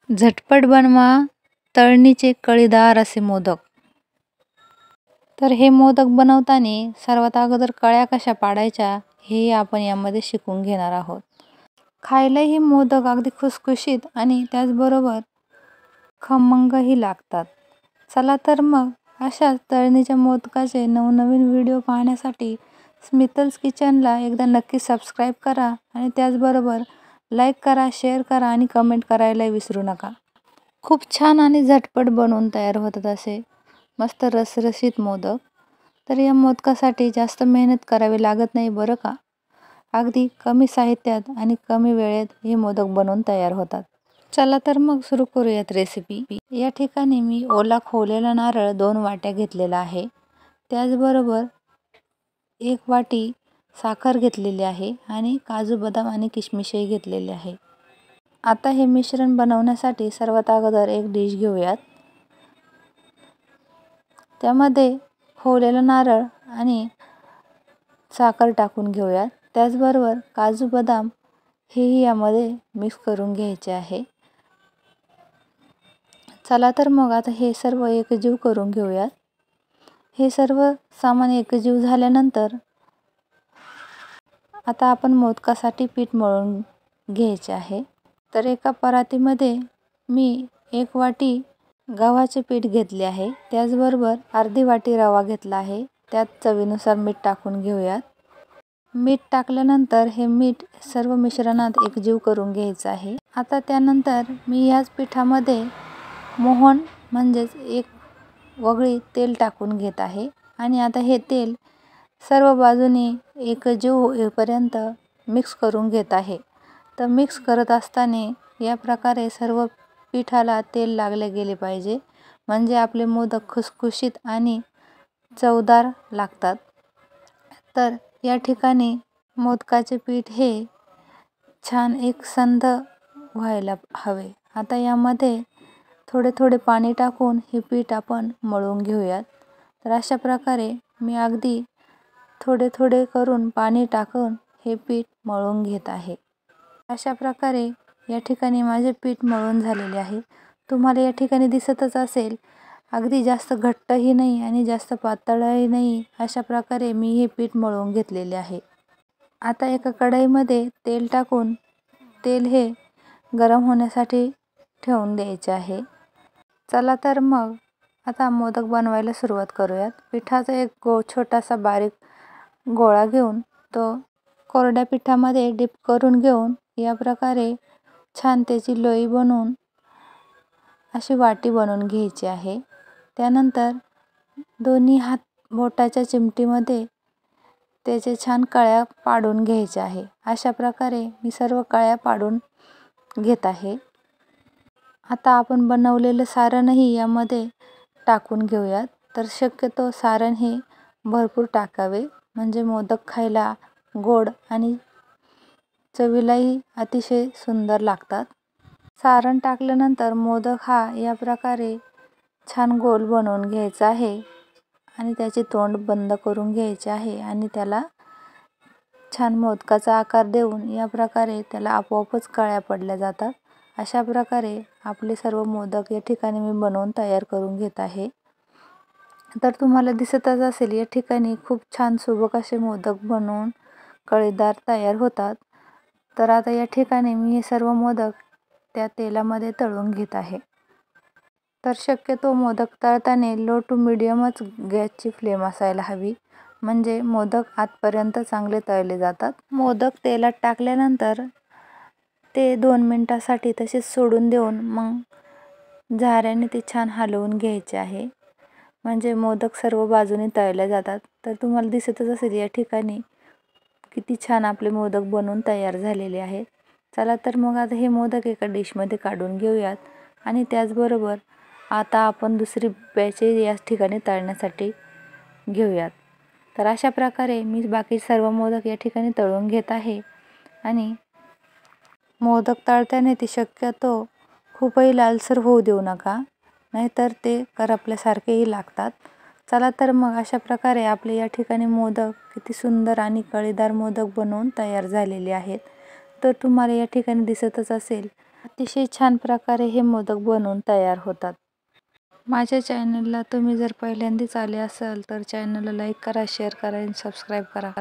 झटपट बनवा तळणीचे कळीदार असे मोदक। तर हे मोदक बनवताना सर्वात अगोदर कळ्या कशा पाडायच्या हे आपण यामध्ये शिकून घेणार आहोत। खायला हे मोदक अगदी खुसखुशीत आणि त्याचबरोबर खमंगही लागतात। चला तर मग अशा तळणीच्या मोदकाचे नवनवीन व्हिडिओ पाहण्यासाठी स्मितल्स किचनला एकदा नक्की सबस्क्राईब करा आणि त्याचबरोबर लाईक करा, शेअर करा आणि कमेंट करायला विसरू नका। खूप छान आणि झटपट बनवून तयार होतात असे मस्त रसरशीत मोदक। तर या मोदकासाठी जास्त मेहनत करावी लागत नाही बरं का। अगदी कमी साहित्यात आणि कमी वेळेत हे मोदक बनवून तयार होतात। चला तर मग सुरू करूयात रेसिपी। या ठिकाणी मी ओला खोवलेला नारळ 2 वाट्या घेतलेला आहे। त्याचबरोबर 1 वाटी साखर घेतलेली आहे आणि काजू बदाम आणि किशमिशही घेतलेले आहे। आता हे मिश्रण बनवण्यासाठी सर्वात अगोदर एक डिश घेऊयात। त्यामध्ये खोवलेला नारळ आणि साखर टाकून घेऊयात। त्याचबरोबर काजू बदाम हेही यामध्ये मिक्स करून घ्यायचे आहे। चला तर मग आता हे सर्व एकजीव करून घेऊयात। हे सर्व सामान एकजीव झाल्यानंतर आता आपण मोदकासाठी पीठ मळून घ्यायचे आहे। तर एका परातीमध्ये मी 1 वाटी गव्हाचे पीठ घेतले आहे। त्याचबरोबर अर्धी वाटी रवा घेतला आहे। त्यात चवीनुसार मीठ टाकून घेऊयात। मीठ टाकल्यानंतर हे मीठ सर्व मिश्रणात एकजीव करून घ्यायचं आहे। आता त्यानंतर मी याच पिठामध्ये मोहन म्हणजेच 1 वगळी तेल टाकून घेत आहे आणि आता हे तेल सर्व बाजूनी एकजीव होईपर्यंत मिक्स करून घेत आहे। तर मिक्स करत असताना या प्रकारे सर्व पिठाला तेल लागले गेले पाहिजे, म्हणजे आपले मोदक खुसखुशीत आणि चवदार लागतात। तर या ठिकाणी मोदकाचे पीठ हे छान एकसंध व्हायला हवे। आता यामध्ये थोडे थोडे पाणी टाकून हे पीठ आपण मळून घेऊयात। तर अशा प्रकारे मी अगदी थोडे थोडे करून पाणी टाकून हे पीठ मळून घेत आहे। अशा प्रकारे या ठिकाणी माझे पीठ मळून झालेले आहे। तुम्हाला या ठिकाणी दिसतच असेल अगदी जास्त घट्टही नाही आणि जास्त पातळही नाही, अशा प्रकारे मी हे पीठ मळून घेतलेले आहे। आता एका कढईमध्ये तेल टाकून तेल हे गरम होण्यासाठी ठेवून द्यायचे आहे। चला तर मग आता मोदक बनवायला सुरुवात करूयात। पिठाचा एक छोटासा बारीक गोळा घेऊन तो कोरड्या पिठामध्ये डिप करून घेऊन या प्रकारे छान त्याची लोई बनवून अशी वाटी बनवून घ्यायची आहे। त्यानंतर दोन्ही हात बोटाच्या चिमटीमध्ये त्याचे छान कळ्या पाडून घ्यायच्या आहे। अशा प्रकारे मी सर्व कळ्या पाडून घेत आहे। आता आपण बनवलेलं सारणही यामध्ये टाकून घेऊयात। तर शक्यतो सारण हे भरपूर टाकावे, म्हणजे मोदक खायला गोड आणि चवीलाही अतिशय सुंदर लागतात। सारण टाकल्यानंतर मोदक हा या प्रकारे छान गोल बनवून घ्यायचा आहे आणि त्याचे तोंड बंद करून घ्यायचे आहे आणि त्याला छान मोदकाचा आकार देऊन या प्रकारे त्याला आपोआपच कळ्या पडल्या जातात। अशा प्रकारे आपले सर्व मोदक या ठिकाणी मी बनवून तयार करून घेत आहे। तर तुम्हाला दिसतच असेल या ठिकाणी खूप छान सुबक असे मोदक बनवून कळीदार तयार होतात। तर आता या ठिकाणी मी हे सर्व मोदक त्या तेलामध्ये तळून घेत आहे। तर शक्यतो मोदक तळताना लो टू मीडियमच गॅसची फ्लेम असायला हवी, म्हणजे मोदक आतपर्यंत चांगले तळले जातात। मोदक तेलात टाकल्यानंतर ते 2 मिनिटासाठी तसेच सोडून देऊन मग झाऱ्याने ते छान हलवून घ्यायचे आहे, म्हणजे मोदक सर्व बाजूने तळले जातात। तर तुम्हाला दिसतच असेल या ठिकाणी किती छान आपले मोदक बनवून तयार झालेले आहेत। चला तर मग आता हे मोदक एका डिशमध्ये काढून घेऊयात आणि त्याचबरोबर आता आपण दुसरी बॅच या ठिकाणी तळण्यासाठी घेऊयात। तर अशा प्रकारे मी बाकी सर्व मोदक या ठिकाणी तळून घेत आहे आणि मोदक तळताना ते शक्यतो खूपही लालसर होऊ देऊ नका, नाहीतर ते करपल्यासारखेही लागतात। चला तर मग अशा प्रकारे आपले या ठिकाणी मोदक किती सुंदर आणि कळीदार मोदक बनवून तयार झालेले आहेत। तर तुम्हाला या ठिकाणी दिसतच असेल अतिशय छान प्रकारे हे मोदक बनवून तयार होतात. माझ्या चॅनलला तुम्ही जर पहिल्यांदाच आले असाल तर चॅनलला लाईक करा, शेअर करा आणि सबस्क्राईब करा.